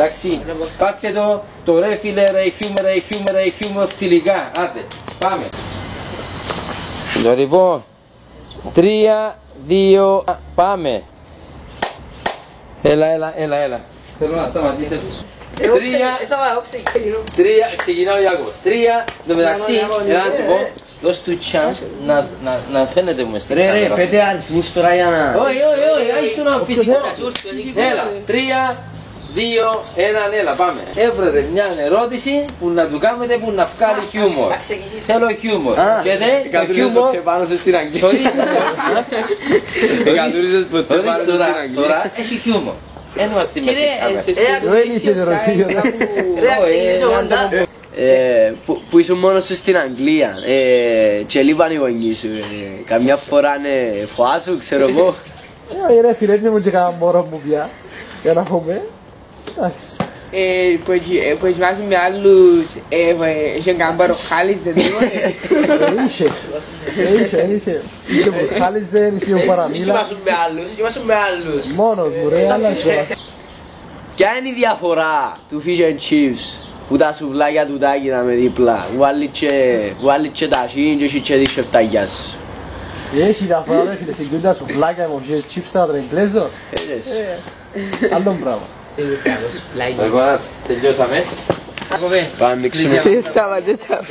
Εντάξει, πάτε το ρε φίλε, ρε χιούμορ φιλικά. Άντε, πάμε. Λοιπόν, 3, 2, πάμε. Έλα. Θέλω να σταματήσεις. 3, ξεκινάω ο Ιάκωβος. 3, το μεταξύ, έλα να σου πω, δώσ' του chance να φαίνεται μου στην κάμερα. Ρε, 5 αριθμούς τώρα για να... Όχι, άις του να φυσικό. Έλα, 3, 2, 1, έλα, πάμε. Έβρετε μια ερώτηση που να του κάνετε που να βγάλει χιούμορ. Θέλω χιούμορ. Και το χιούμορ... Τώρα έχει χιούμορ. Εν είμαστε με την κάμερα. Που ήσουν μόνος σου στην Αγγλία και λείπαν οι γονείς σου. Καμιά φορά φοάσου, ξέρω εγώ. Ρε φίλε, δεν μου και κανένα μόρο μου πια. Για να πούμε. Εντάξει. Που έχεις με άλλους, είχε κανένα παροχάλις, δεν τίποτε. Είχε. Είχε παροχάλις, είχε παραμίλα. Είμαστε με άλλους. Μόνος μου ρε, άλλα σου. Ποια είναι η διαφορά του fish and chips που τα σουβλάκια του τάκι ήταν με δίπλα. Βάλει και τα σύνη και έχει και τις σεφταγιάς. Έχει διαφορά ρε φίλε, συγκρίνει τα σουβλάκια μου και chips στα τρεγκλέζο. Άλλο πράγμα. Λοιπόν, τελειώσαμε. Πάμε να ανοίξουμε. Σταματήσαμε.